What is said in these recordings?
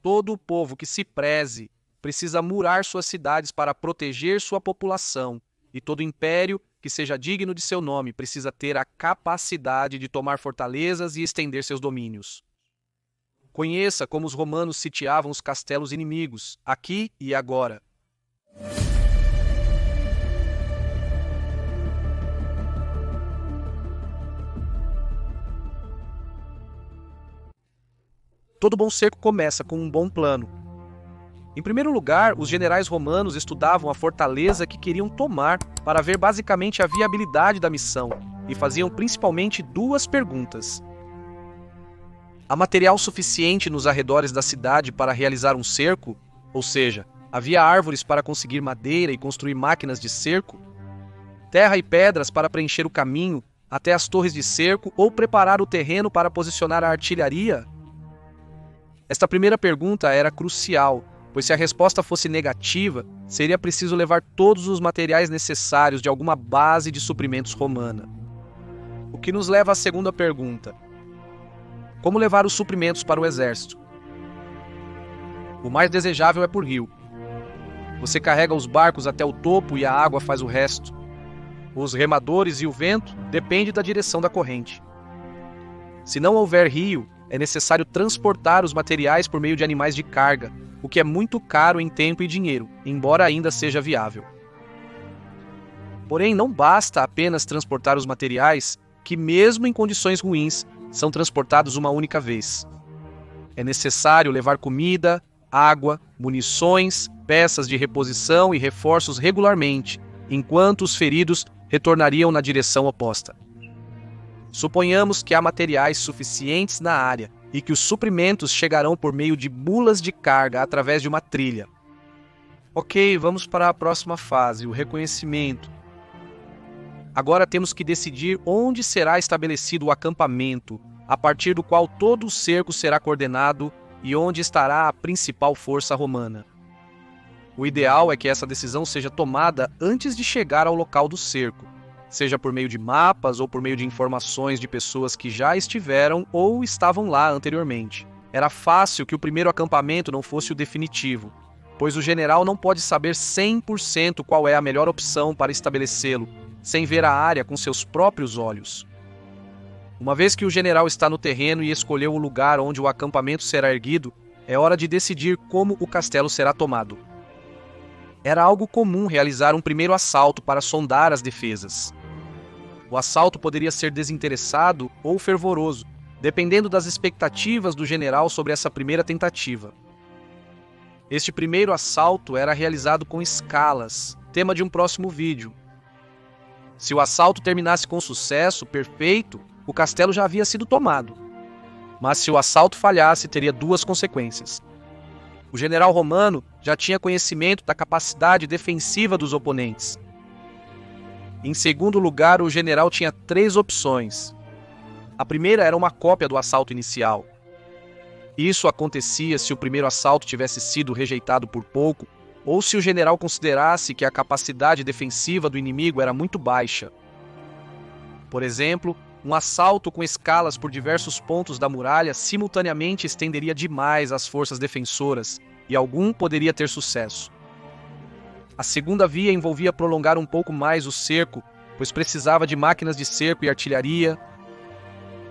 Todo o povo que se preze precisa murar suas cidades para proteger sua população, e todo império que seja digno de seu nome precisa ter a capacidade de tomar fortalezas e estender seus domínios. Conheça como os romanos sitiavam os castelos inimigos, aqui e agora. Todo bom cerco começa com um bom plano. Em primeiro lugar, os generais romanos estudavam a fortaleza que queriam tomar para ver basicamente a viabilidade da missão e faziam principalmente duas perguntas. Há material suficiente nos arredores da cidade para realizar um cerco? Ou seja, havia árvores para conseguir madeira e construir máquinas de cerco? Terra e pedras para preencher o caminho até as torres de cerco ou preparar o terreno para posicionar a artilharia? Esta primeira pergunta era crucial, pois se a resposta fosse negativa, seria preciso levar todos os materiais necessários de alguma base de suprimentos romana. O que nos leva à segunda pergunta: como levar os suprimentos para o exército? O mais desejável é por rio. Você carrega os barcos até o topo e a água faz o resto. Os remadores e o vento dependem da direção da corrente. Se não houver rio, é necessário transportar os materiais por meio de animais de carga, o que é muito caro em tempo e dinheiro, embora ainda seja viável. Porém, não basta apenas transportar os materiais, que mesmo em condições ruins, são transportados uma única vez. É necessário levar comida, água, munições, peças de reposição e reforços regularmente, enquanto os feridos retornariam na direção oposta. Suponhamos que há materiais suficientes na área e que os suprimentos chegarão por meio de mulas de carga através de uma trilha. Ok, vamos para a próxima fase, o reconhecimento. Agora temos que decidir onde será estabelecido o acampamento, a partir do qual todo o cerco será coordenado e onde estará a principal força romana. O ideal é que essa decisão seja tomada antes de chegar ao local do cerco, seja por meio de mapas ou por meio de informações de pessoas que já estiveram ou estavam lá anteriormente. Era fácil que o primeiro acampamento não fosse o definitivo, pois o general não pode saber 100% qual é a melhor opção para estabelecê-lo, sem ver a área com seus próprios olhos. Uma vez que o general está no terreno e escolheu o lugar onde o acampamento será erguido, é hora de decidir como o castelo será tomado. Era algo comum realizar um primeiro assalto para sondar as defesas. O assalto poderia ser desinteressado ou fervoroso, dependendo das expectativas do general sobre essa primeira tentativa. Este primeiro assalto era realizado com escalas, tema de um próximo vídeo. Se o assalto terminasse com sucesso perfeito, o castelo já havia sido tomado. Mas se o assalto falhasse, teria duas consequências. O general romano já tinha conhecimento da capacidade defensiva dos oponentes. Em segundo lugar, o general tinha 3 opções. A primeira era uma cópia do assalto inicial. Isso acontecia se o primeiro assalto tivesse sido rejeitado por pouco, ou se o general considerasse que a capacidade defensiva do inimigo era muito baixa. Por exemplo, um assalto com escalas por diversos pontos da muralha simultaneamente estenderia demais as forças defensoras, e algum poderia ter sucesso. A segunda via envolvia prolongar um pouco mais o cerco, pois precisava de máquinas de cerco e artilharia.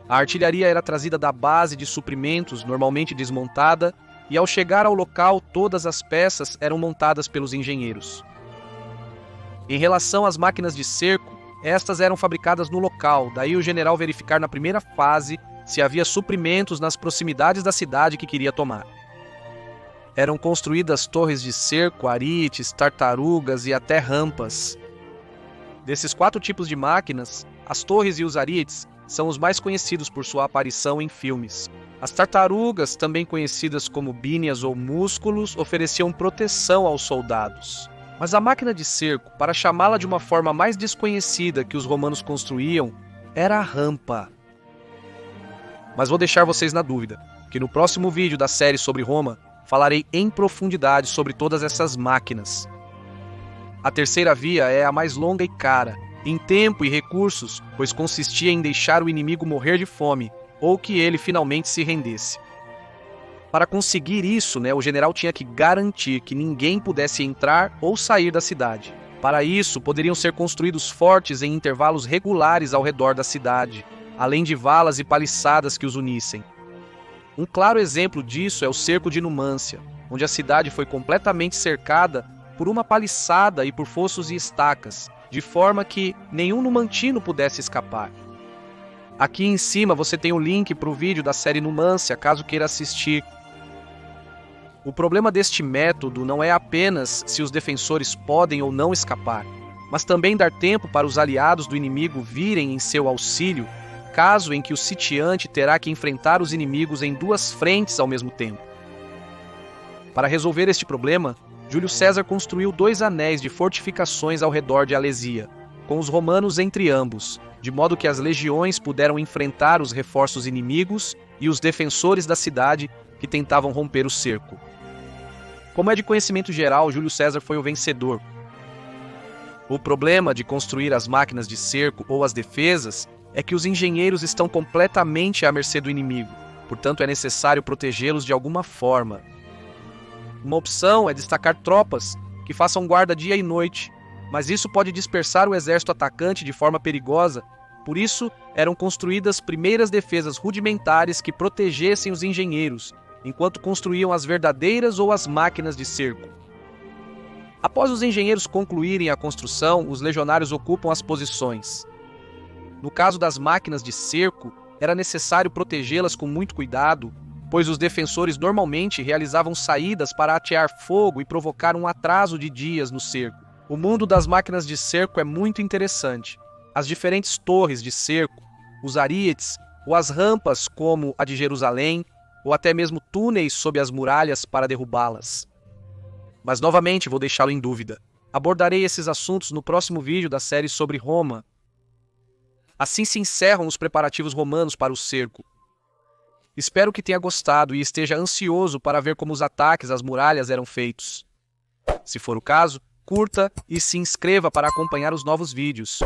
A artilharia era trazida da base de suprimentos, normalmente desmontada, e ao chegar ao local, todas as peças eram montadas pelos engenheiros. Em relação às máquinas de cerco, estas eram fabricadas no local, daí o general verificar na primeira fase se havia suprimentos nas proximidades da cidade que queria tomar. Eram construídas torres de cerco, arites, tartarugas e até rampas. Desses 4 tipos de máquinas, as torres e os arites são os mais conhecidos por sua aparição em filmes. As tartarugas, também conhecidas como bíneas ou músculos, ofereciam proteção aos soldados. Mas a máquina de cerco, para chamá-la de uma forma mais desconhecida que os romanos construíam, era a rampa. Mas vou deixar vocês na dúvida, que no próximo vídeo da série sobre Roma, falarei em profundidade sobre todas essas máquinas. A terceira via é a mais longa e cara, em tempo e recursos, pois consistia em deixar o inimigo morrer de fome, ou que ele finalmente se rendesse. Para conseguir isso, o general tinha que garantir que ninguém pudesse entrar ou sair da cidade. Para isso, poderiam ser construídos fortes em intervalos regulares ao redor da cidade, além de valas e paliçadas que os unissem. Um claro exemplo disso é o cerco de Numância, onde a cidade foi completamente cercada por uma paliçada e por fossos e estacas, de forma que nenhum numantino pudesse escapar. Aqui em cima você tem o link para o vídeo da série Numância, caso queira assistir. O problema deste método não é apenas se os defensores podem ou não escapar, mas também dar tempo para os aliados do inimigo virem em seu auxílio, caso em que o sitiante terá que enfrentar os inimigos em duas frentes ao mesmo tempo. Para resolver este problema, Júlio César construiu 2 anéis de fortificações ao redor de Alesia, com os romanos entre ambos, de modo que as legiões puderam enfrentar os reforços inimigos e os defensores da cidade que tentavam romper o cerco. Como é de conhecimento geral, Júlio César foi o vencedor. O problema de construir as máquinas de cerco ou as defesas é que os engenheiros estão completamente à mercê do inimigo, portanto é necessário protegê-los de alguma forma. Uma opção é destacar tropas que façam guarda dia e noite, mas isso pode dispersar o exército atacante de forma perigosa, por isso eram construídas primeiras defesas rudimentares que protegessem os engenheiros, enquanto construíam as verdadeiras ou as máquinas de cerco. Após os engenheiros concluírem a construção, os legionários ocupam as posições. No caso das máquinas de cerco, era necessário protegê-las com muito cuidado, pois os defensores normalmente realizavam saídas para atear fogo e provocar um atraso de dias no cerco. O mundo das máquinas de cerco é muito interessante. As diferentes torres de cerco, os arietes ou as rampas como a de Jerusalém, ou até mesmo túneis sob as muralhas para derrubá-las. Mas novamente vou deixá-lo em dúvida. Abordarei esses assuntos no próximo vídeo da série sobre Roma. Assim se encerram os preparativos romanos para o cerco. Espero que tenha gostado e esteja ansioso para ver como os ataques às muralhas eram feitos. Se for o caso, curta e se inscreva para acompanhar os novos vídeos.